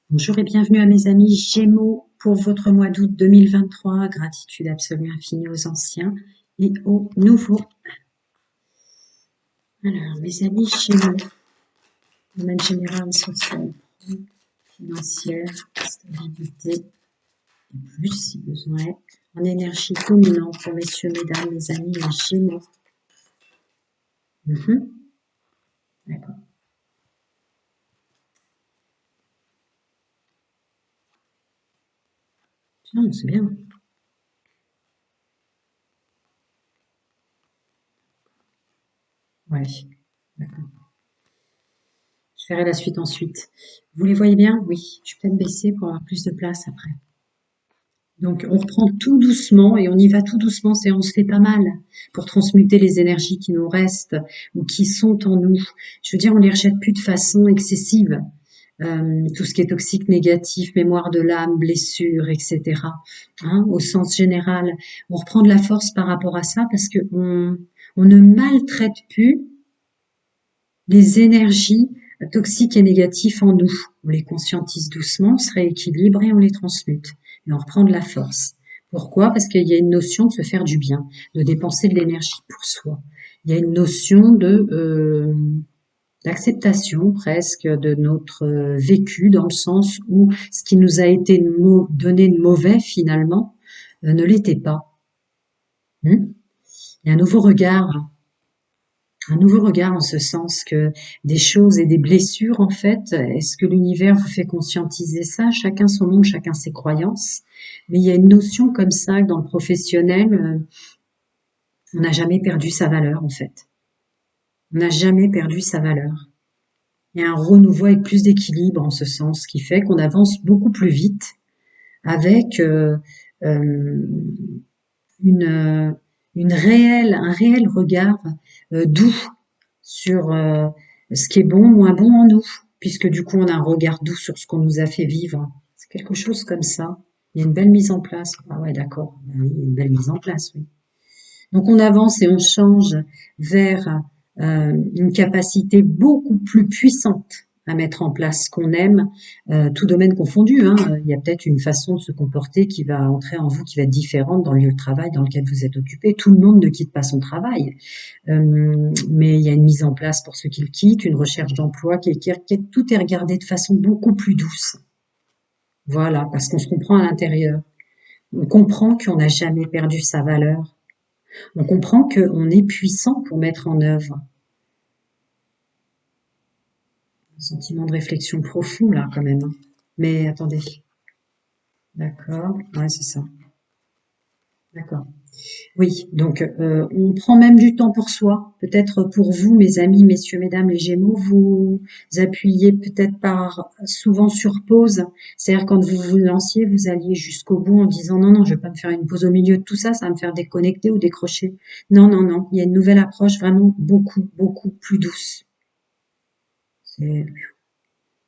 Bonjour et bienvenue à mes amis Gémeaux pour votre mois d'août 2023. Gratitude absolue infinie aux anciens et aux nouveaux. Alors, mes amis Gémeaux, domaine général, social, financière, stabilité et plus si besoin est. En énergie dominante pour messieurs, mesdames, mes amis les Gémeaux. D'accord. Tiens, c'est bien. Ouais, d'accord. Je ferai la suite ensuite. Vous les voyez bien? Oui. Je peux me baisser pour avoir plus de place après. Donc, on reprend tout doucement et on y va tout doucement. On se fait pas mal pour transmuter les énergies qui nous restent ou qui sont en nous. Je veux dire, on les rejette plus de façon excessive. Tout ce qui est toxique, négatif, mémoire de l'âme, blessures, etc. Hein, au sens général, on reprend de la force par rapport à ça parce que on ne maltraite plus les énergies toxiques et négatives en nous. On les conscientise doucement, on se rééquilibre et on les transmute. Et on reprend de la force. Pourquoi? Parce qu'il y a une notion de se faire du bien, de dépenser de l'énergie pour soi. Il y a une notion d'acceptation presque de notre vécu, dans le sens où ce qui nous a été donné de mauvais finalement ne l'était pas. Il y a un nouveau regard en ce sens que des choses et des blessures, en fait, est-ce que l'univers vous fait conscientiser ça? Chacun son monde, chacun ses croyances. Mais il y a une notion comme ça que dans le professionnel, on n'a jamais perdu sa valeur, en fait. On n'a jamais perdu sa valeur. Il y a un renouveau avec plus d'équilibre en ce sens, qui fait qu'on avance beaucoup plus vite avec euh, une, un réel regard doux sur ce qui est bon, moins bon en nous, puisque du coup on a un regard doux sur ce qu'on nous a fait vivre. C'est quelque chose comme ça. Il y a une belle mise en place. Ah ouais, d'accord. Ben oui, il y a une belle mise en place, oui. Donc on avance et on change vers une capacité beaucoup plus puissante à mettre en place ce qu'on aime, tout domaine confondu. Hein. Il y a peut-être une façon de se comporter qui va entrer en vous, qui va être différente dans le lieu de travail dans lequel vous êtes occupé. Tout le monde ne quitte pas son travail, mais il y a une mise en place pour ceux qui le quittent, une recherche d'emploi tout est regardé de façon beaucoup plus douce. Voilà, parce qu'on se comprend à l'intérieur. On comprend qu'on n'a jamais perdu sa valeur. On comprend qu'on est puissant pour mettre en œuvre. Un sentiment de réflexion profond là quand même. Mais attendez. D'accord. Ouais, c'est ça. D'accord. Oui, donc on prend même du temps pour soi. Peut-être pour vous, mes amis, messieurs, mesdames, les Gémeaux, vous appuyez peut-être par souvent sur pause. C'est-à-dire quand vous vous lanciez, vous alliez jusqu'au bout en disant non, non, je vais pas me faire une pause au milieu de tout ça, ça va me faire déconnecter ou décrocher. Non, non, non. Il y a une nouvelle approche vraiment beaucoup, beaucoup plus douce. C'est-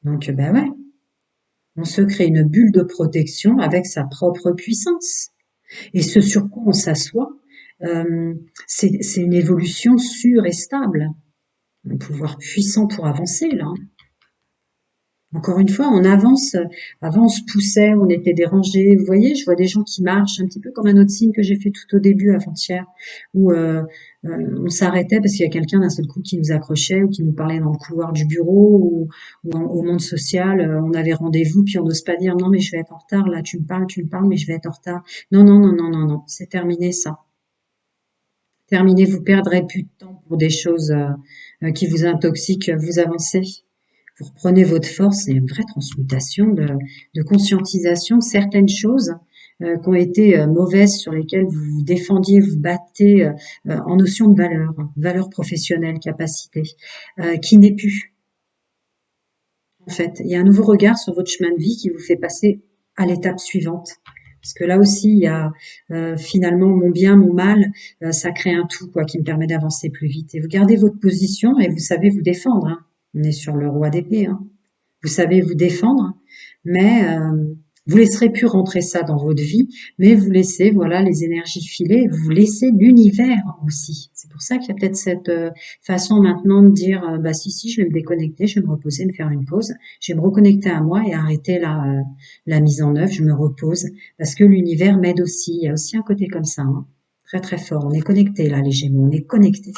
Donc, ben ouais, on se crée une bulle de protection avec sa propre puissance. Et ce sur quoi on s'assoit, c'est une évolution sûre et stable. Un pouvoir puissant pour avancer, là. Encore une fois, on avance. Avant, on se poussait, on était dérangé. Vous voyez, je vois des gens qui marchent un petit peu comme un autre signe que j'ai fait tout au début, avant-hier, où on s'arrêtait parce qu'il y a quelqu'un d'un seul coup qui nous accrochait ou qui nous parlait dans le couloir du bureau au monde social. On avait rendez-vous, puis on n'ose pas dire non, mais je vais être en retard. Là, tu me parles, mais je vais être en retard. Non, non, non, non, non, non. C'est terminé ça. Terminé. Vous perdrez plus de temps pour des choses qui vous intoxiquent. Vous avancez. Vous reprenez votre force, c'est une vraie transmutation de conscientisation. Certaines choses qui ont été mauvaises, sur lesquelles vous vous défendiez, vous battez en notion de valeur, valeur professionnelle, capacité, qui n'est plus. En fait, il y a un nouveau regard sur votre chemin de vie qui vous fait passer à l'étape suivante. Parce que là aussi, il y a finalement mon bien, mon mal, ça crée un tout quoi qui me permet d'avancer plus vite. Et vous gardez votre position et vous savez vous défendre. Hein. On est sur le roi d'épée. Hein. Vous savez vous défendre, mais Vous laisserez plus rentrer ça dans votre vie, mais vous laissez, voilà, les énergies filer, vous laissez l'univers aussi. C'est pour ça qu'il y a peut-être cette façon maintenant de dire, bah si, je vais me déconnecter, je vais me reposer, me faire une pause, je vais me reconnecter à moi et arrêter la mise en œuvre, je me repose, parce que l'univers m'aide aussi. Il y a aussi un côté comme ça, hein, très très fort. On est connecté là, les Gémeaux, on est connecté.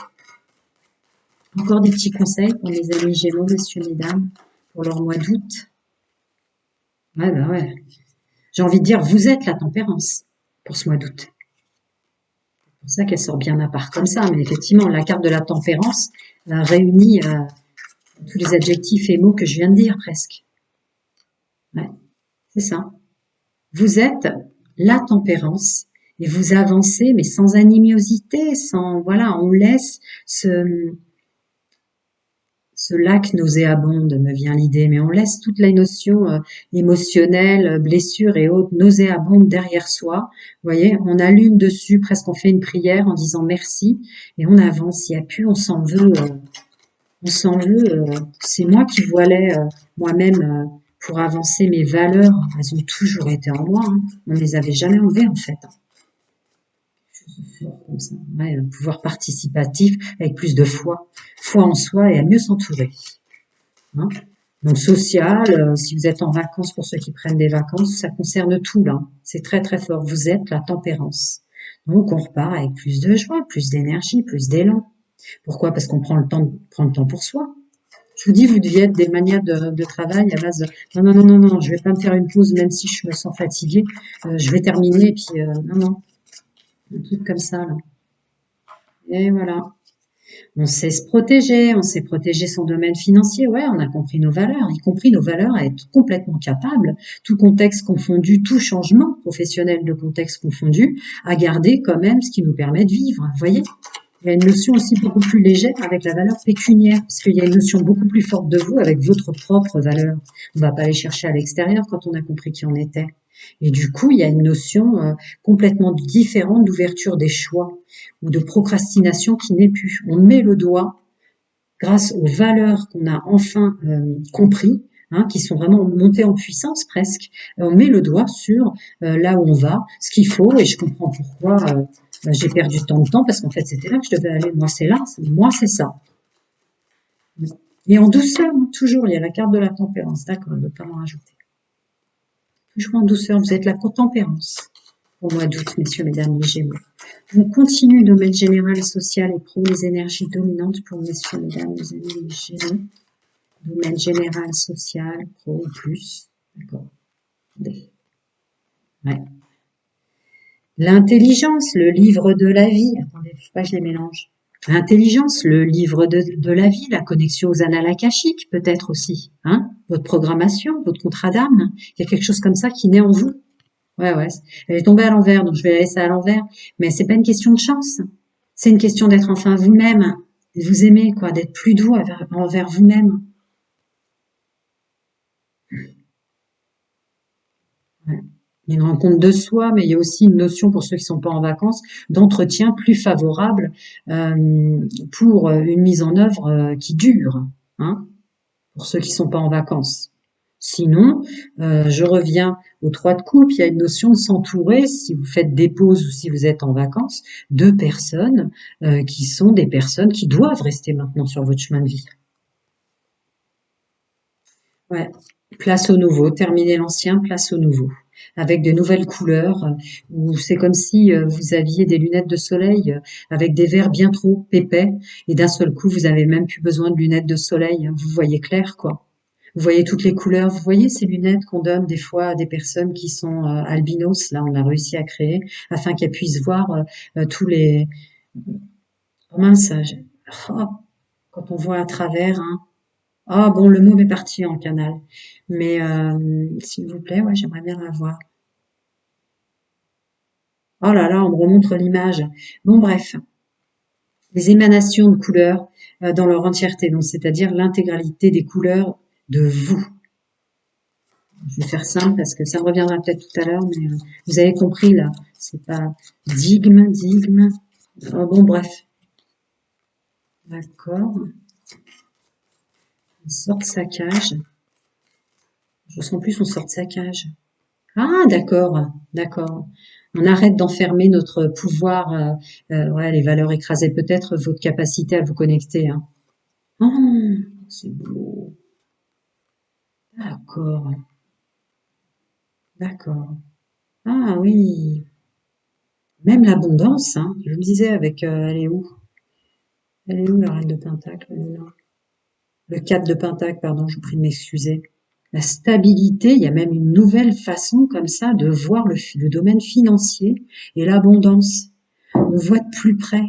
Encore des petits conseils pour les amis Gémeaux, messieurs, mesdames, pour leur mois d'août. Ouais, bah ouais. J'ai envie de dire, vous êtes la tempérance pour ce mois d'août. C'est pour ça qu'elle sort bien à part comme ça. Mais effectivement, la carte de la tempérance réunit tous les adjectifs et mots que je viens de dire presque. Ouais, c'est ça. Vous êtes la tempérance et vous avancez, mais sans animosité, sans, voilà, on laisse ce lac nauséabonde, me vient l'idée, mais on laisse toute la notion émotionnelle, blessure et autres nauséabondes derrière soi. Vous voyez, on allume dessus, presque on fait une prière en disant merci et on avance. Il n'y a plus, on s'en veut, on s'en veut. C'est moi qui voilais moi-même pour avancer mes valeurs. Elles ont toujours été en moi. Hein. On ne les avait jamais enlevées en fait. Comme ça. Ouais, un pouvoir participatif avec plus de foi. Foi en soi et à mieux s'entourer. Hein. Donc social, si vous êtes en vacances, pour ceux qui prennent des vacances, ça concerne tout là. C'est très très fort. Vous êtes la tempérance. Donc on repart avec plus de joie, plus d'énergie, plus d'élan. Pourquoi? Parce qu'on prend le temps pour soi. Je vous dis, vous deviez être des manières de travail à base de non, je vais pas me faire une pause même si je me sens fatiguée. Je vais terminer et puis non, un truc comme ça là. Et voilà. On sait protéger son domaine financier, ouais, on a compris nos valeurs, y compris nos valeurs à être complètement capables, tout contexte confondu, tout changement professionnel de contexte confondu, à garder quand même ce qui nous permet de vivre, vous voyez. Il y a une notion aussi beaucoup plus légère avec la valeur pécuniaire, parce qu'il y a une notion beaucoup plus forte de vous avec votre propre valeur. On ne va pas aller chercher à l'extérieur quand on a compris qui on était. Et du coup, il y a une notion complètement différente d'ouverture des choix ou de procrastination qui n'est plus. On met le doigt grâce aux valeurs qu'on a enfin compris, hein, qui sont vraiment montées en puissance presque. On met le doigt sur là où on va, ce qu'il faut, et je comprends pourquoi j'ai perdu tant de temps, parce qu'en fait c'était là que je devais aller. Moi c'est là, moi c'est ça. Et en douceur, hein, toujours, il y a la carte de la tempérance, d'accord, ne pas en rajouter. Toujours en douceur, vous êtes la tempérance. Au mois d'août, messieurs, mesdames, les Gémeaux. On continue, domaine général, social et pro, les énergies dominantes pour messieurs, mesdames, les amis, les Gémeaux. Domaine général, social, pro, plus. D'accord. Ouais. L'intelligence, le livre de la vie. Attendez, faut pas que je les mélange. L'intelligence, le livre de la vie, la connexion aux annales akashiques, peut-être aussi. Hein, votre programmation, votre contrat d'âme. Il y a quelque chose comme ça qui naît en vous. Ouais, ouais. Elle est tombée à l'envers, donc je vais la laisser à l'envers. Mais c'est pas une question de chance. C'est une question d'être enfin vous-même, de vous aimer, quoi, d'être plus doux envers vous-même. Ouais. Il y a une rencontre de soi, mais il y a aussi une notion, pour ceux qui sont pas en vacances, d'entretien plus favorable pour une mise en œuvre qui dure, hein, pour ceux qui sont pas en vacances. Sinon, je reviens aux trois de coupe, il y a une notion de s'entourer, si vous faites des pauses ou si vous êtes en vacances, de personnes qui sont des personnes qui doivent rester maintenant sur votre chemin de vie. Ouais. Place au nouveau, terminer l'ancien, place au nouveau. Avec de nouvelles couleurs, où c'est comme si vous aviez des lunettes de soleil avec des verres bien trop épais, et d'un seul coup, vous avez même plus besoin de lunettes de soleil, hein. Vous voyez clair, quoi. Vous voyez toutes les couleurs. Vous voyez ces lunettes qu'on donne des fois à des personnes qui sont albinos. Là, on a réussi à créer afin qu'elles puissent voir tous les. Oh mince, oh, quand on voit à travers, hein. Ah bon, le mot est parti en canal. Mais s'il vous plaît, ouais, j'aimerais bien la voir. Oh là là, on me remontre l'image. Bon, bref, les émanations de couleurs dans leur entièreté, donc c'est-à-dire l'intégralité des couleurs de vous. Je vais faire simple parce que ça reviendra peut-être tout à l'heure, mais vous avez compris là. C'est pas digme. Oh, bon, bref. D'accord. On sort de sa cage. Je sens plus on sort de sa cage. Ah, d'accord, d'accord. On arrête d'enfermer notre pouvoir, ouais, les valeurs écrasées, peut-être votre capacité à vous connecter, hein. Oh, c'est beau. D'accord, d'accord. Ah oui, même l'abondance, hein. Je me disais avec, elle est où? Elle est où la reine de Pentacle? Elle est là. Le 4 de Pentacle, pardon, je vous prie de m'excuser. La stabilité, il y a même une nouvelle façon comme ça de voir le domaine financier et l'abondance. On voit de plus près.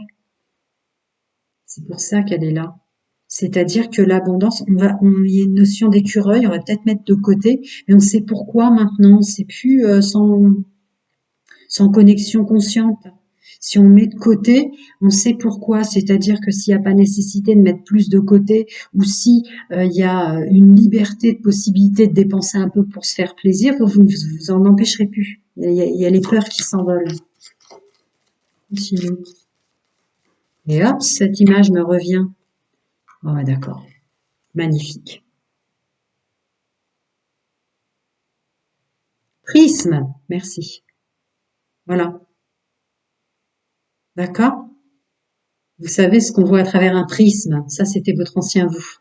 C'est pour ça qu'elle est là. C'est-à-dire que l'abondance, il y a une notion d'écureuil, on va peut-être mettre de côté, mais on sait pourquoi maintenant. C'est plus sans connexion consciente. Si on met de côté, on sait pourquoi. C'est-à-dire que s'il n'y a pas nécessité de mettre plus de côté, ou si il y a une liberté de possibilité de dépenser un peu pour se faire plaisir, vous ne vous en empêcherez plus. Il y a les peurs qui s'envolent. Continue. Et hop, cette image me revient. Oh, ouais, d'accord. Magnifique. Prisme. Merci. Voilà. D'accord? Vous savez ce qu'on voit à travers un prisme. Ça, c'était votre ancien vous.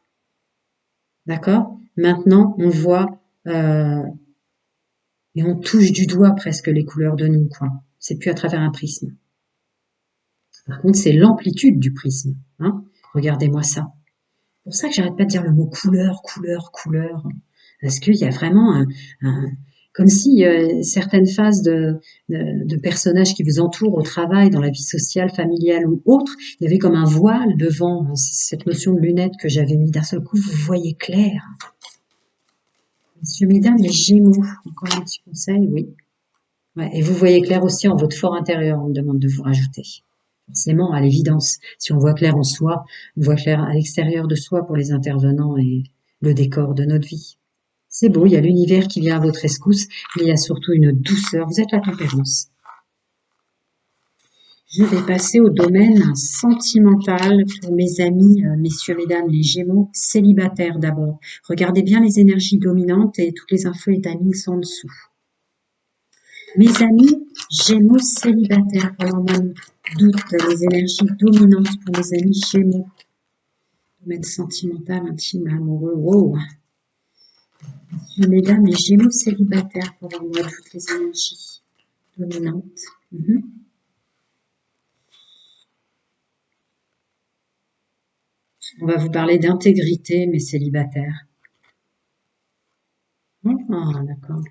D'accord? Maintenant, on voit et on touche du doigt presque les couleurs de nous, quoi. C'est plus à travers un prisme. Par contre, c'est l'amplitude du prisme. Hein. Regardez-moi ça. C'est pour ça que j'arrête pas de dire le mot couleur, couleur, couleur. Parce qu'il y a vraiment comme si certaines phases de personnages qui vous entourent au travail, dans la vie sociale, familiale ou autre, il y avait comme un voile devant cette notion de lunettes que j'avais mis d'un seul coup, vous voyez clair. Messieurs, mesdames, les Gémeaux, encore un petit conseil, oui. Ouais, et vous voyez clair aussi en votre fort intérieur, on me demande de vous rajouter. Forcément, à l'évidence, si on voit clair en soi, on voit clair à l'extérieur de soi pour les intervenants et le décor de notre vie. C'est beau, il y a l'univers qui vient à votre rescousse, mais il y a surtout une douceur. Vous êtes la tempérance. Je vais passer au domaine sentimental pour mes amis, messieurs, mesdames, les Gémeaux célibataires d'abord. Regardez bien les énergies dominantes et toutes les infos et timings sont en dessous. Mes amis Gémeaux célibataires, alors on doute les énergies dominantes pour mes amis Gémeaux. Domaine sentimental, intime, amoureux, wow. Mesdames, les Gémeaux célibataires, pour moi, toutes les énergies dominantes. On va vous parler d'intégrité, mes célibataires. Ah, d'accord.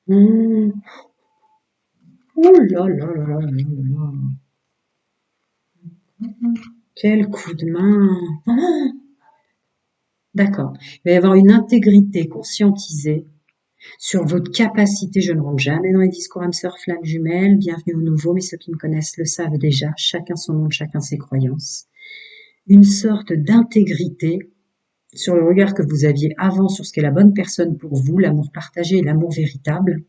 Oh, oh là là là là là là. Quel coup de main. Oh, d'accord. Il va y avoir une intégrité conscientisée sur votre capacité. Je ne rentre jamais dans les discours âme sœur, flamme jumelle. Bienvenue au nouveau, mais ceux qui me connaissent le savent déjà. Chacun son monde, chacun ses croyances. Une sorte d'intégrité sur le regard que vous aviez avant sur ce qu'est la bonne personne pour vous, l'amour partagé et l'amour véritable,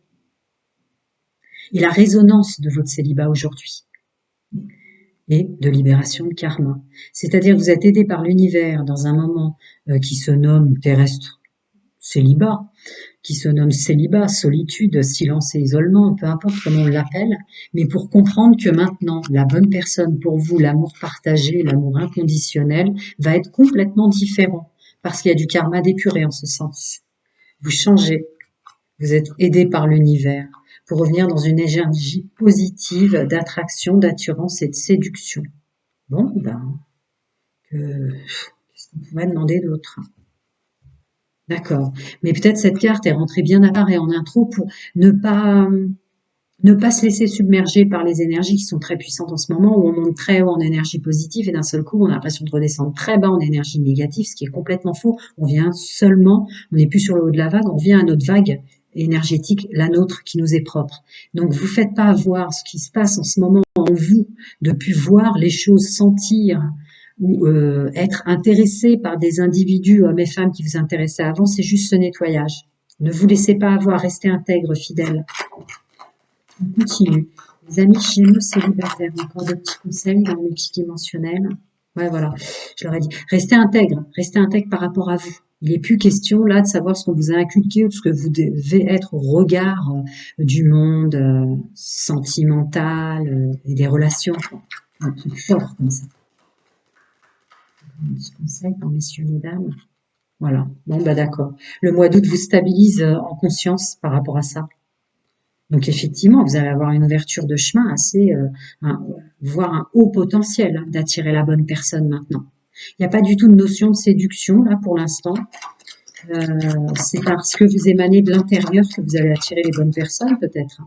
et la résonance de votre célibat aujourd'hui, et de libération de karma. C'est-à-dire que vous êtes aidé par l'univers dans un moment qui se nomme terrestre célibat, qui se nomme célibat, solitude, silence et isolement, peu importe comment on l'appelle, mais pour comprendre que maintenant, la bonne personne pour vous, l'amour partagé, l'amour inconditionnel, va être complètement différent, parce qu'il y a du karma d'épuré en ce sens. Vous changez, vous êtes aidé par l'univers pour revenir dans une énergie positive d'attraction, d'attirance et de séduction. Bon, ben, qu'est-ce qu'on pourrait demander d'autre? D'accord. Mais peut-être cette carte est rentrée bien à part et en intro pour ne pas ne pas se laisser submerger par les énergies qui sont très puissantes en ce moment, où on monte très haut en énergie positive et d'un seul coup, on a l'impression de redescendre très bas en énergie négative, ce qui est complètement faux. On vient seulement, on n'est plus sur le haut de la vague, on vient à notre vague énergétique, la nôtre, qui nous est propre. Donc, vous faites pas avoir ce qui se passe en ce moment en vous, de plus voir les choses, sentir ou être intéressé par des individus, hommes et femmes qui vous intéressaient avant, c'est juste ce nettoyage. Ne vous laissez pas avoir, restez intègre, fidèle. On continue. Les amis Gémeaux célibataires, encore des petits conseils dans le multidimensionnel. Ouais, voilà, je leur ai dit. Restez intègre par rapport à vous. Il n'est plus question là de savoir ce qu'on vous a inculqué ou de ce que vous devez être au regard du monde sentimental et des relations, quoi. Un truc fort comme ça. Un petit conseil pour messieurs, mesdames. Voilà. Bon, bah d'accord. Le mois d'août vous stabilise en conscience par rapport à ça. Donc effectivement, vous allez avoir une ouverture de chemin assez, voire un haut potentiel hein, d'attirer la bonne personne maintenant. Il n'y a pas du tout de notion de séduction là pour l'instant. C'est parce que vous émanez de l'intérieur que vous allez attirer les bonnes personnes peut-être.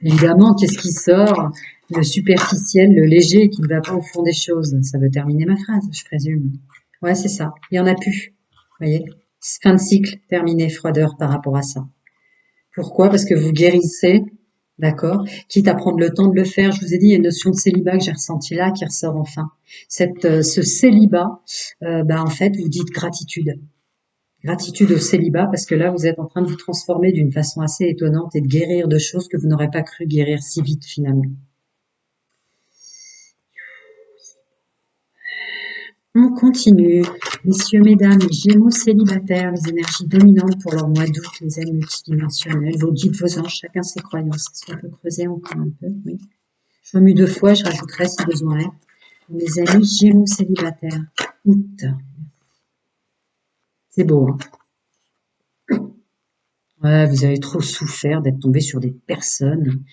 Évidemment, qu'est-ce qui sort? Le superficiel, le léger qui ne va pas au fond des choses. Ça veut terminer ma phrase, je présume. Ouais, c'est ça. Il y en a plus. Vous voyez? Fin de cycle, terminé, froideur par rapport à ça. Pourquoi? Parce que vous guérissez, d'accord? Quitte à prendre le temps de le faire. Je vous ai dit, il y a une notion de célibat que j'ai ressentie là qui ressort enfin. Ce célibat, en fait, vous dites gratitude. Gratitude au célibat parce que là, vous êtes en train de vous transformer d'une façon assez étonnante et de guérir de choses que vous n'aurez pas cru guérir si vite finalement. On continue. Messieurs, mesdames, les gémeaux célibataires, les énergies dominantes pour leur mois d'août, les ailes multidimensionnelles, vos guides, vos anges, chacun ses croyances. Est-ce qu'on peut creuser encore un peu? Oui. Je remue 2 fois, je rajouterai si besoin est. Mes amis gémeaux célibataires, août. C'est beau, hein? Ouais, vous avez trop souffert d'être tombé sur des personnes.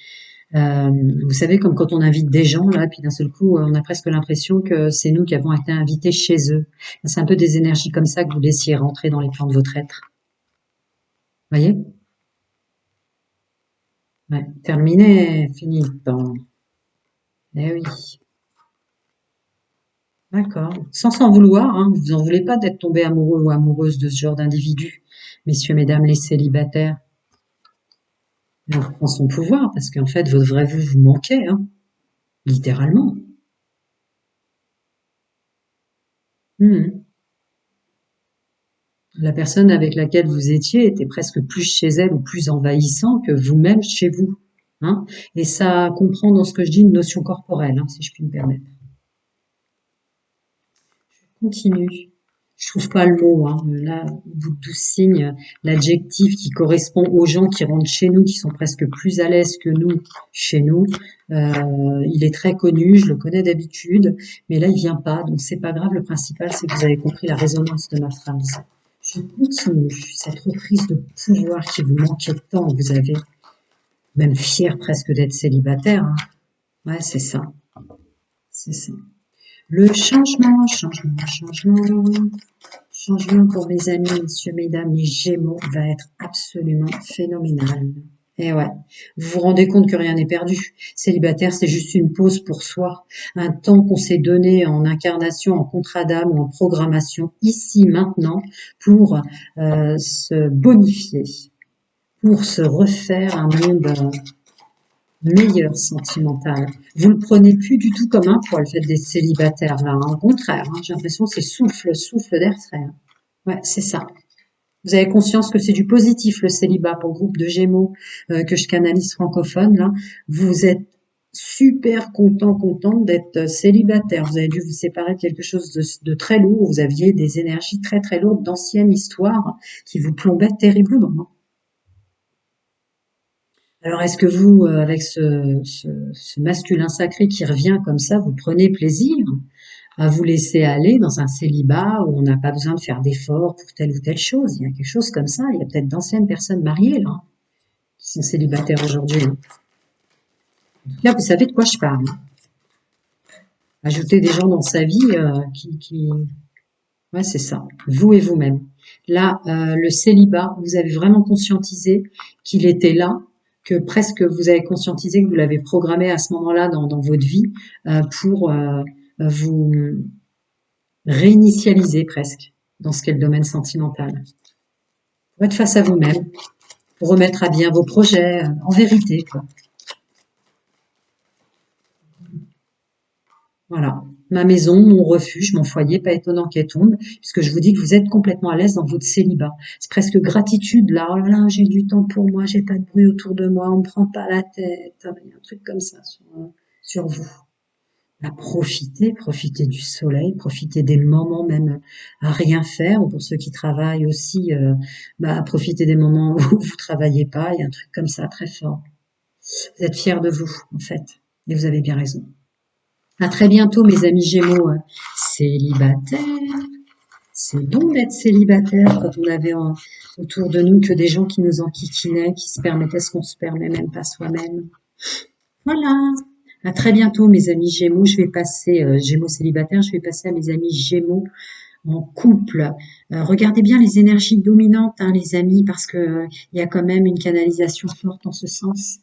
Vous savez, comme quand on invite des gens, là, puis d'un seul coup, on a presque l'impression que c'est nous qui avons été invités chez eux. C'est un peu des énergies comme ça que vous laissiez rentrer dans les plans de votre être. Voyez? Ouais. Terminé, fini. Bon. Eh oui. D'accord. Sans s'en vouloir, hein. Vous en voulez pas d'être tombé amoureux ou amoureuse de ce genre d'individu. Messieurs, mesdames, les célibataires. Et on reprend son pouvoir parce qu'en fait, votre vrai vous vous manquait, hein. Littéralement. Mhm. La personne avec laquelle vous étiez était presque plus chez elle ou plus envahissant que vous-même chez vous, hein. Et ça comprend dans ce que je dis une notion corporelle, hein, si je puis me permettre. Continue. Je trouve pas le mot, hein. Là, au bout de 12 signes, l'adjectif qui correspond aux gens qui rentrent chez nous, qui sont presque plus à l'aise que nous chez nous, il est très connu, je le connais d'habitude, mais là, il vient pas, donc c'est pas grave. Le principal, c'est que vous avez compris la résonance de ma phrase. Je continue. Cette reprise de pouvoir qui vous manquait tant, vous avez même fier presque d'être célibataire, hein. Ouais, c'est ça. C'est ça. Le changement, changement, changement. Changement pour mes amis, messieurs, mesdames, les Gémeaux va être absolument phénoménal. Et ouais, vous vous rendez compte que rien n'est perdu. Célibataire, c'est juste une pause pour soi, un temps qu'on s'est donné en incarnation, en contrat d'âme ou en programmation, ici, maintenant, pour se bonifier, pour se refaire un monde meilleur sentimental. Vous le prenez plus du tout comme un poids, le fait d'être célibataire, là, hein. Au contraire, hein, j'ai l'impression que c'est souffle, souffle d'air frais, hein. Ouais, c'est ça. Vous avez conscience que c'est du positif, le célibat, pour le groupe de Gémeaux que je canalise francophone, là. Vous êtes super content, contente d'être célibataire. Vous avez dû vous séparer de quelque chose de très lourd. Vous aviez des énergies très, très lourdes d'anciennes histoires qui vous plombaient terriblement. Alors, est-ce que vous, avec ce masculin sacré qui revient comme ça, vous prenez plaisir à vous laisser aller dans un célibat où on n'a pas besoin de faire d'efforts pour telle ou telle chose? Il y a quelque chose comme ça. Il y a peut-être d'anciennes personnes mariées, là, qui sont célibataires aujourd'hui, hein. Là, vous savez de quoi je parle, hein. Ajouter des gens dans sa vie ouais, c'est ça. Vous et vous-même. Là, le célibat, vous avez vraiment conscientisé qu'il était là, que presque vous avez conscientisé que vous l'avez programmé à ce moment-là dans votre vie pour vous réinitialiser presque dans ce qu'est le domaine sentimental. Pour être face à vous-même, pour remettre à bien vos projets, en vérité, quoi. Voilà. Ma maison, mon refuge, mon foyer, pas étonnant qu'elle tombe, puisque je vous dis que vous êtes complètement à l'aise dans votre célibat. C'est presque gratitude, là. Oh là là, j'ai du temps pour moi, j'ai pas de bruit autour de moi, on me prend pas la tête. Il y a un truc comme ça sur vous. à profiter, profiter du soleil, profiter des moments même à rien faire, ou pour ceux qui travaillent aussi, profiter des moments où vous travaillez pas, il y a un truc comme ça très fort. Vous êtes fiers de vous, en fait, et vous avez bien raison. À très bientôt, mes amis Gémeaux, célibataires. C'est bon d'être célibataire quand on avait autour de nous que des gens qui nous enquiquinaient, qui se permettaient ce qu'on se permet même pas soi-même. Voilà. À très bientôt, mes amis Gémeaux. Je vais passer, Gémeaux célibataires, je vais passer à mes amis Gémeaux en couple. Regardez bien les énergies dominantes, hein, les amis, parce que il y a quand même une canalisation forte en ce sens.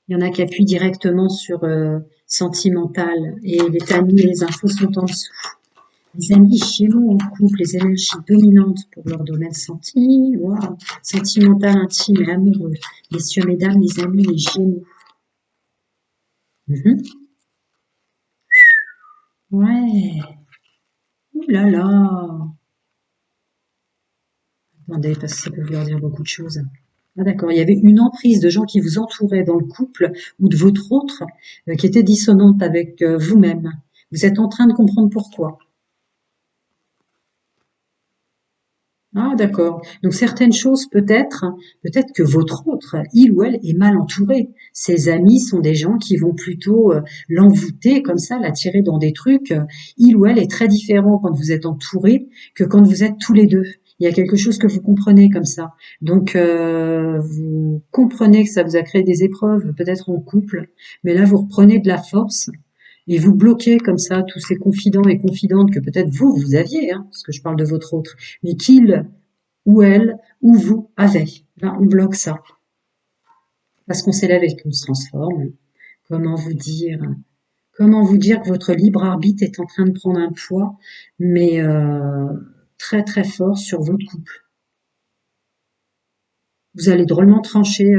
Il y en a qui appuient directement sur sentimental et les tamis et les infos sont en dessous. Les amis Gémeaux en couple, les énergies dominantes pour leur domaine sentimental, intime et amoureux. Messieurs, mesdames, les amis, les Gémeaux. Mhm. Ouais. Ouh là là. Attendez, parce que ça peut vouloir dire beaucoup de choses. Ah d'accord, il y avait une emprise de gens qui vous entouraient dans le couple ou de votre autre qui était dissonante avec vous-même. Vous êtes en train de comprendre pourquoi. Ah d'accord. Donc certaines choses peut-être que votre autre, il ou elle est mal entouré. Ses amis sont des gens qui vont plutôt l'envoûter comme ça, l'attirer dans des trucs. Il ou elle est très différent quand vous êtes entouré que quand vous êtes tous les deux. Il y a quelque chose que vous comprenez comme ça. Donc vous comprenez que ça vous a créé des épreuves, peut-être en couple, mais là vous reprenez de la force et vous bloquez comme ça tous ces confidents et confidentes que peut-être vous aviez, hein, parce que je parle de votre autre, mais qu'il ou elle ou vous avez. Là, on bloque ça. Parce qu'on s'élève et qu'on se transforme. Comment vous dire Comment vous dire que votre libre arbitre est en train de prendre un poids, mais très très fort sur votre couple. Vous allez drôlement trancher.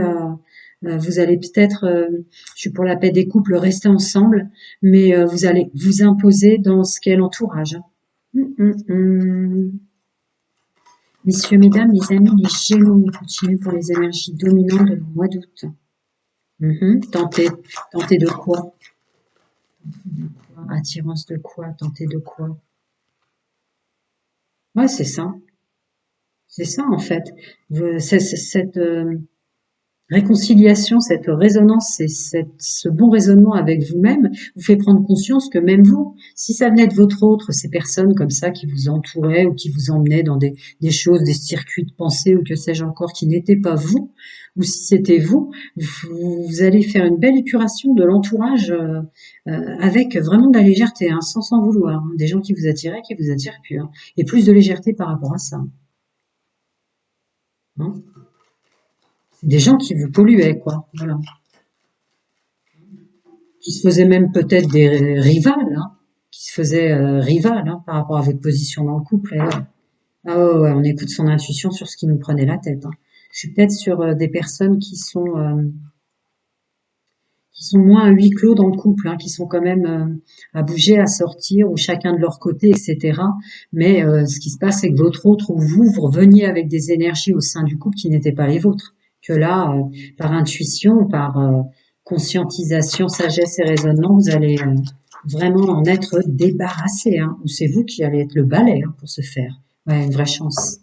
Vous allez peut-être, je suis pour la paix des couples, rester ensemble, mais vous allez vous imposer dans ce qu'est l'entourage. Hum, hum, hum. Messieurs, mesdames, les amis, les Gémeaux, on continue pour les énergies dominantes de le mois d'août. Tenter de quoi? Attirance de quoi? Tenter de quoi? Ouais, c'est ça. C'est ça, en fait. Cette réconciliation, cette résonance et ce bon raisonnement avec vous-même vous fait prendre conscience que même vous, si ça venait de votre autre, ces personnes comme ça qui vous entouraient ou qui vous emmenaient dans des choses, des circuits de pensée ou que sais-je encore qui n'étaient pas vous, ou si c'était vous, vous allez faire une belle épuration de l'entourage avec vraiment de la légèreté, hein, sans s'en vouloir. Hein. Des gens qui vous attirent plus. Hein, et plus de légèreté par rapport à ça. Hein. C'est des gens qui vous polluaient, quoi. Voilà. Qui se faisaient même peut-être des rivales, hein, qui se faisaient rivales hein, par rapport à votre position dans le couple. Et ouais. Ah ouais, ouais, on écoute son intuition sur ce qui nous prenait la tête. Hein. Je suis peut-être sur des personnes qui sont moins à huis clos dans le couple, hein, qui sont quand même à bouger, à sortir, ou chacun de leur côté, etc. Mais ce qui se passe, c'est que votre autre ou vous reveniez avec des énergies au sein du couple qui n'étaient pas les vôtres. Que là, par intuition, par conscientisation, sagesse et raisonnement, vous allez vraiment en être débarrassé. Hein, ou c'est vous qui allez être le balai hein, pour ce faire. Ouais, une vraie chance.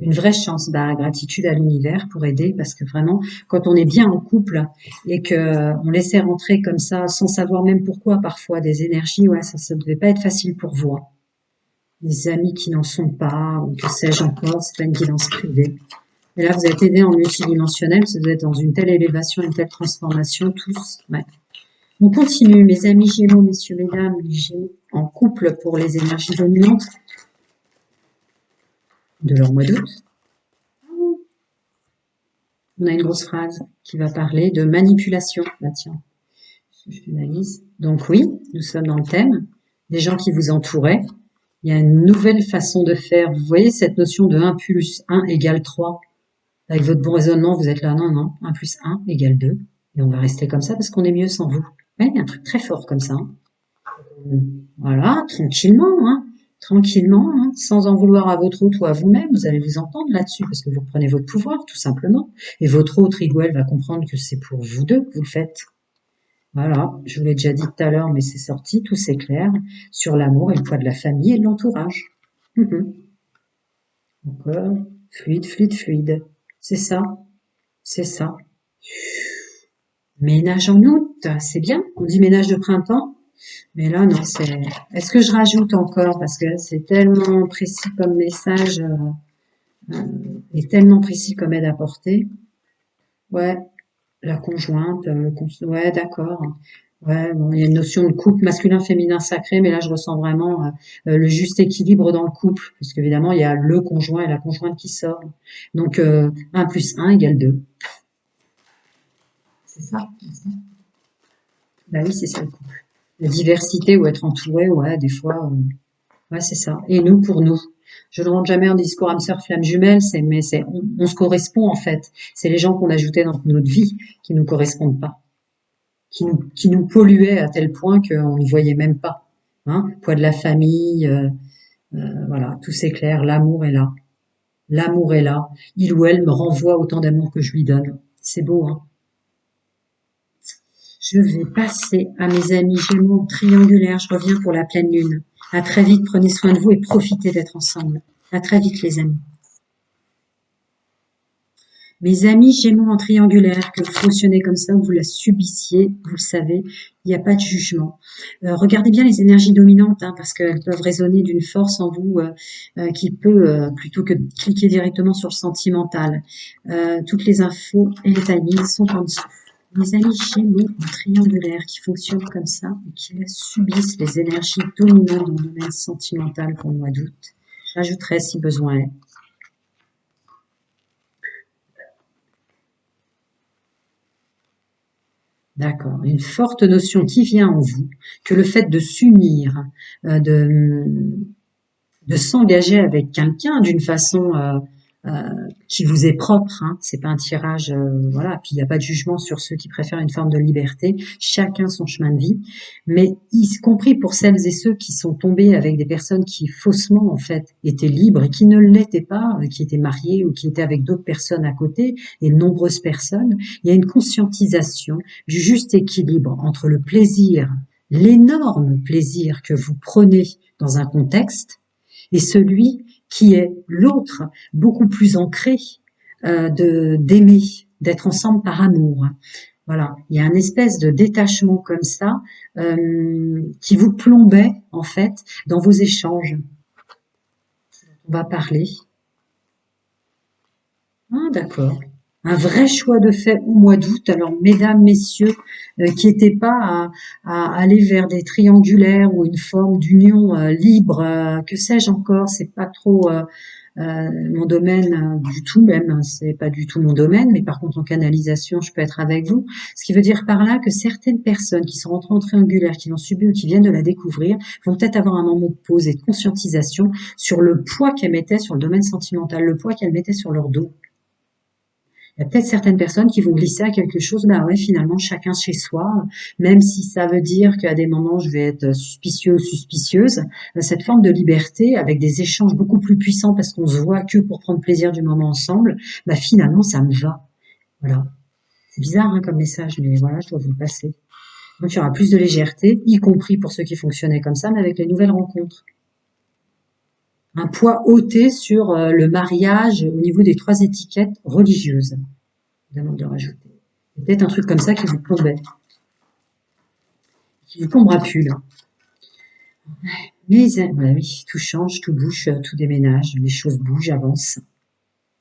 Une vraie chance. Bah, gratitude à l'univers pour aider parce que vraiment, quand on est bien en couple, et que on laissait rentrer comme ça, sans savoir même pourquoi parfois des énergies, ouais, ça devait pas être facile pour vous. Hein. Des amis qui n'en sont pas, ou que sais-je encore, c'est pas une guidance privée. Et là, vous êtes aidés en multidimensionnel, parce que vous êtes dans une telle élévation, une telle transformation, tous. Ouais. On continue, mes amis Gémeaux, messieurs, mesdames, les Gémeaux, en couple pour les énergies dominantes de leur mois d'août. On a une grosse phrase qui va parler de manipulation. Bah tiens, je finalise. Donc oui, nous sommes dans le thème des gens qui vous entouraient. Il y a une nouvelle façon de faire. Vous voyez cette notion de 1 plus 1 égale 3. Avec votre bon raisonnement, vous êtes là, non, non, 1 plus 1 égale 2. Et on va rester comme ça parce qu'on est mieux sans vous. Ouais, il y a un truc très fort comme ça. Hein. Voilà, tranquillement, hein. Tranquillement, hein, sans en vouloir à votre autre ou à vous-même, vous allez vous entendre là-dessus parce que vous reprenez votre pouvoir, tout simplement. Et votre autre, il ou elle va comprendre que c'est pour vous deux que vous le faites. Voilà, je vous l'ai déjà dit tout à l'heure, mais c'est sorti, tout s'éclaire sur l'amour et le poids de la famille et de l'entourage. Mhm. Encore, fluide, fluide, fluide. C'est ça, c'est ça. Ménage en août, c'est bien. On dit ménage de printemps, mais là, non, c'est... Est-ce que je rajoute encore? Parce que c'est tellement précis comme message et tellement précis comme aide apportée. Ouais, la conjointe, ouais, d'accord. Ouais, bon, il y a une notion de couple masculin, féminin, sacré, mais là, je ressens vraiment le juste équilibre dans le couple, parce qu'évidemment, il y a le conjoint et la conjointe qui sort. Donc, 1 plus 1 égale 2. C'est ça. Bah oui, c'est ça le couple. La diversité ou être entouré, ouais, des fois, ouais, c'est ça. Et nous pour nous. Je ne rentre jamais en discours âme sœur flamme jumelle, mais on se correspond en fait. C'est les gens qu'on ajoutait dans notre vie qui nous correspondent pas, qui nous polluaient à tel point qu'on ne voyait même pas. Hein, poids de la famille, voilà, tout s'éclaire, l'amour est là. L'amour est là. Il ou elle me renvoie autant d'amour que je lui donne. C'est beau, hein. Je vais passer à mes amis Gémeaux triangulaires. Je reviens pour la pleine lune. À très vite, prenez soin de vous et profitez d'être ensemble. À très vite, les amis. Mes amis Gémeaux en triangulaire, que vous fonctionnez comme ça, vous la subissiez, vous le savez, il n'y a pas de jugement. Regardez bien les énergies dominantes, hein, parce qu'elles peuvent résonner d'une force en vous qui peut, plutôt que de cliquer directement sur le sentimental. Toutes les infos et les timings sont en dessous. Mes amis Gémeaux en triangulaire qui fonctionnent comme ça et qui subissent les énergies dominantes dans le domaine sentimental pour le mois d'août. J'ajouterai si besoin est. D'accord. Une forte notion qui vient en vous, que le fait de s'unir, de s'engager avec quelqu'un d'une façon qui vous est propre, hein. C'est pas un tirage, voilà. Puis il n'y a pas de jugement sur ceux qui préfèrent une forme de liberté. Chacun son chemin de vie, mais y compris pour celles et ceux qui sont tombés avec des personnes qui faussement en fait étaient libres et qui ne l'étaient pas, qui étaient mariés ou qui étaient avec d'autres personnes à côté et de nombreuses personnes. Il y a une conscientisation du juste équilibre entre le plaisir, l'énorme plaisir que vous prenez dans un contexte et celui qui est l'autre, beaucoup plus ancré d'aimer, d'être ensemble par amour. Voilà, il y a un espèce de détachement comme ça qui vous plombait en fait dans vos échanges. On va parler. Ah, d'accord. Un vrai choix de fait au mois d'août. Alors, mesdames, messieurs, qui n'étaient pas à aller vers des triangulaires ou une forme d'union libre, que sais-je encore, c'est pas trop mon domaine du tout, même, hein, c'est pas du tout mon domaine, mais par contre en canalisation, je peux être avec vous. Ce qui veut dire par là que certaines personnes qui sont rentrées en triangulaire, qui l'ont subi ou qui viennent de la découvrir, vont peut-être avoir un moment de pause et de conscientisation sur le poids qu'elles mettaient sur le domaine sentimental, le poids qu'elles mettaient sur leur dos. Il y a peut-être certaines personnes qui vont glisser à quelque chose, bah ouais, finalement, chacun chez soi, même si ça veut dire qu'à des moments, je vais être suspicieux ou suspicieuse, cette forme de liberté, avec des échanges beaucoup plus puissants parce qu'on se voit que pour prendre plaisir du moment ensemble, bah finalement, ça me va. Voilà. C'est bizarre hein, comme message, mais voilà, je dois vous le passer. Donc, il y aura plus de légèreté, y compris pour ceux qui fonctionnaient comme ça, mais avec les nouvelles rencontres. Un poids ôté sur le mariage au niveau des 3 étiquettes religieuses. Demande de rajouter. Peut-être un truc comme ça qui vous plombait, qui vous plombera plus là. Mais voilà, oui, tout change, tout bouge, tout déménage, les choses bougent, avancent.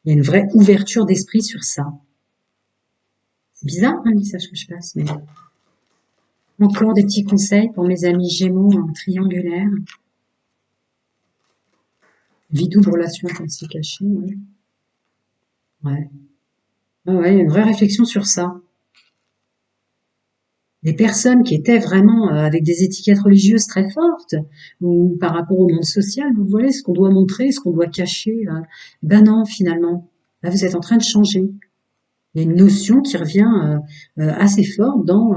Il y a une vraie ouverture d'esprit sur ça. C'est bizarre hein, le message que je passe, mais encore des petits conseils pour mes amis Gémeaux en triangulaire. Vie double, relation comme c'est caché, ouais. Ouais. Ah ouais, il y a une vraie réflexion sur ça. Des personnes qui étaient vraiment avec des étiquettes religieuses très fortes, ou par rapport au monde social, vous voyez, ce qu'on doit montrer, ce qu'on doit cacher. Ben non, finalement, là vous êtes en train de changer. Il y a une notion qui revient assez forte dans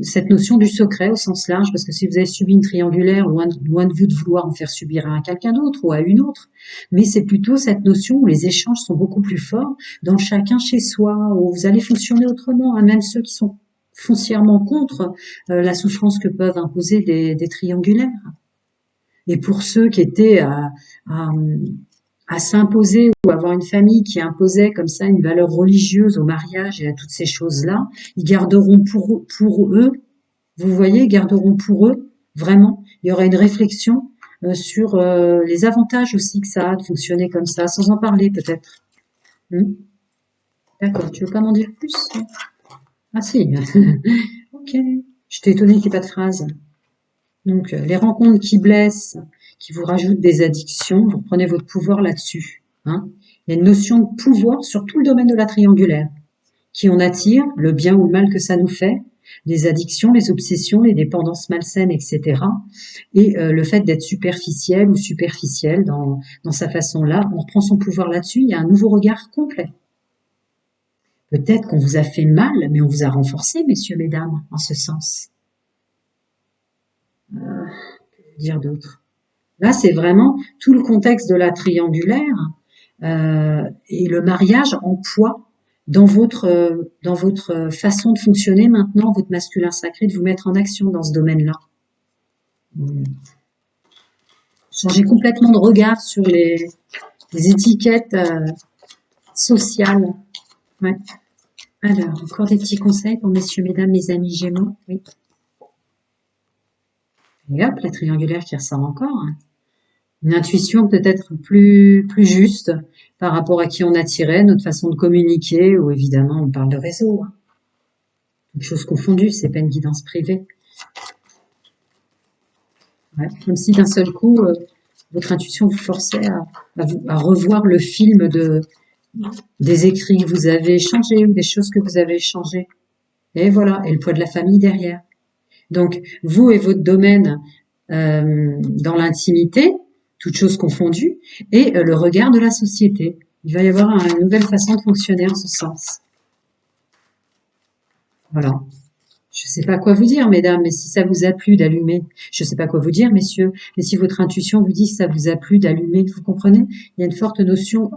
cette notion du secret au sens large, parce que si vous avez subi une triangulaire, loin de vous de vouloir en faire subir à quelqu'un d'autre ou à une autre, mais c'est plutôt cette notion où les échanges sont beaucoup plus forts dans chacun chez soi, où vous allez fonctionner autrement, hein, même ceux qui sont foncièrement contre la souffrance que peuvent imposer des triangulaires. Et pour ceux qui étaient à, à s'imposer ou avoir une famille qui imposait comme ça une valeur religieuse au mariage et à toutes ces choses-là, ils garderont pour eux, vous voyez, ils garderont pour eux, vraiment, il y aura une réflexion sur les avantages aussi que ça a de fonctionner comme ça, sans en parler peut-être. Hmm. D'accord, tu veux pas m'en dire plus? Ah si, ok. Je t'ai étonnée qu'il n'y ait pas de phrase. Donc, les rencontres qui blessent, qui vous rajoutent des addictions, vous prenez votre pouvoir là-dessus. Hein. Il y a une notion de pouvoir sur tout le domaine de la triangulaire. Qui on attire, le bien ou le mal que ça nous fait, les addictions, les obsessions, les dépendances malsaines, etc. Et le fait d'être superficiel ou superficiel dans sa façon-là, on reprend son pouvoir là-dessus, il y a un nouveau regard complet. Peut-être qu'on vous a fait mal, mais on vous a renforcé, messieurs, mesdames, en ce sens. Que dire d'autre? Là, c'est vraiment tout le contexte de la triangulaire et le mariage en poids dans votre façon de fonctionner maintenant, votre masculin sacré, de vous mettre en action dans ce domaine-là. Changer complètement de regard sur les étiquettes sociales. Ouais. Alors, encore des petits conseils pour messieurs, mesdames, mes amis Gémeaux. Oui. Et hop, la triangulaire qui ressort encore. Hein. Une intuition peut-être plus juste par rapport à qui on attirait, notre façon de communiquer, ou évidemment on parle de réseau. Hein. Toutes choses confondues, c'est pas une guidance privée. Ouais. Comme si d'un seul coup, votre intuition vous forçait à revoir le film des écrits que vous avez échangés ou des choses que vous avez échangées. Et voilà, et le poids de la famille derrière. Donc, vous et votre domaine dans l'intimité, toutes choses confondues, et le regard de la société. Il va y avoir une nouvelle façon de fonctionner en ce sens. Voilà. Je ne sais pas quoi vous dire, mesdames, mais si ça vous a plu d'allumer, je ne sais pas quoi vous dire, messieurs, mais si votre intuition vous dit que ça vous a plu d'allumer, vous comprenez? Il y a une forte notion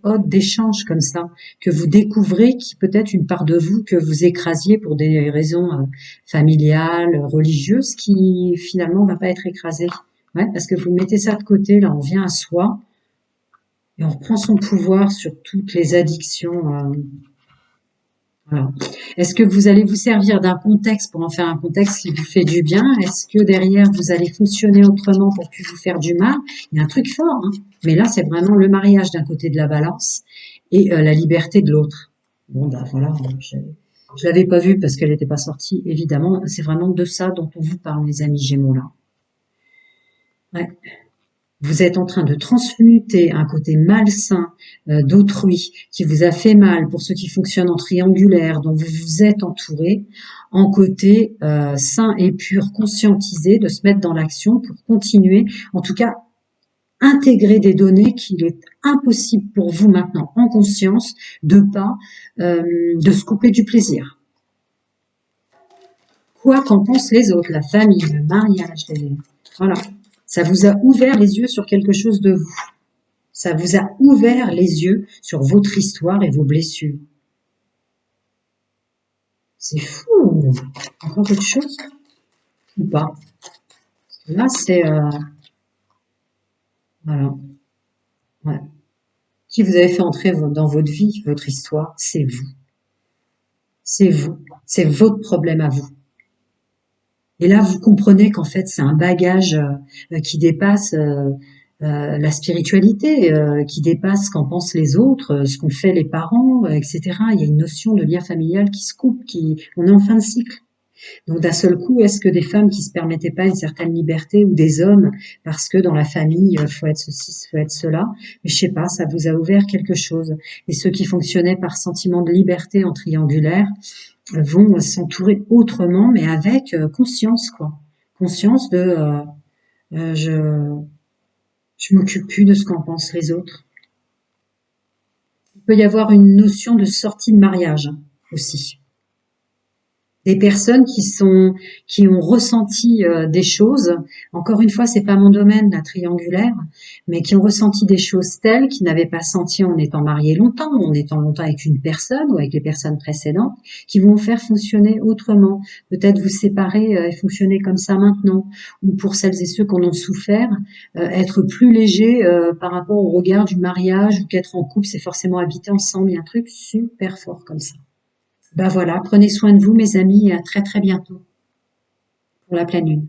haute d'échange comme ça, que vous découvrez qui peut-être une part de vous que vous écrasiez pour des raisons familiales, religieuses, qui finalement ne va pas être écrasée. Ouais, parce que vous mettez ça de côté, là, on vient à soi, et on reprend son pouvoir sur toutes les addictions. Voilà. Est-ce que vous allez vous servir d'un contexte pour en faire un contexte qui vous fait du bien? Est-ce que derrière, vous allez fonctionner autrement pour plus vous faire du mal? Il y a un truc fort, hein. Mais là, c'est vraiment le mariage d'un côté de la balance et la liberté de l'autre. Bon, ben voilà, je l'avais pas vue parce qu'elle n'était pas sortie, évidemment. C'est vraiment de ça dont on vous parle, les amis Gémeaux, là. Ouais. Vous êtes en train de transmuter un côté malsain d'autrui qui vous a fait mal pour ceux qui fonctionnent en triangulaire, dont vous vous êtes entouré, en côté sain et pur, conscientisé, de se mettre dans l'action pour continuer, en tout cas intégrer des données qu'il est impossible pour vous maintenant en conscience de se couper du plaisir. Quoi qu'en pensent les autres, la famille, le mariage, voilà. Ça vous a ouvert les yeux sur quelque chose de vous. Ça vous a ouvert les yeux sur votre histoire et vos blessures. C'est fou. Encore quelque chose ou pas? Là, c'est... voilà. Ouais. Qui vous avez fait entrer dans votre vie, votre histoire, c'est vous. C'est vous. C'est votre problème à vous. Et là, vous comprenez qu'en fait, c'est un bagage qui dépasse la spiritualité, qui dépasse ce qu'en pensent les autres, ce qu'ont fait les parents, etc. Il y a une notion de lien familial qui se coupe, on est en fin de cycle. Donc d'un seul coup, est-ce que des femmes qui se permettaient pas une certaine liberté ou des hommes parce que dans la famille, faut être ceci, faut être cela, mais je sais pas, ça vous a ouvert quelque chose. Et ceux qui fonctionnaient par sentiment de liberté en triangulaire vont s'entourer autrement, mais avec conscience, quoi. Conscience de je m'occupe plus de ce qu'en pensent les autres. Il peut y avoir une notion de sortie de mariage aussi. Des personnes qui ont ressenti des choses. Encore une fois, c'est pas mon domaine, la triangulaire, mais qui ont ressenti des choses telles qu'ils n'avaient pas senti en étant mariés longtemps, en étant longtemps avec une personne ou avec les personnes précédentes, qui vont faire fonctionner autrement. Peut-être vous séparer et fonctionner comme ça maintenant, ou pour celles et ceux qui en ont souffert, être plus léger par rapport au regard du mariage ou qu'être en couple, c'est forcément habiter ensemble. Il y a un truc super fort comme ça. Ben voilà, prenez soin de vous, mes amis, et à très très bientôt pour la pleine lune.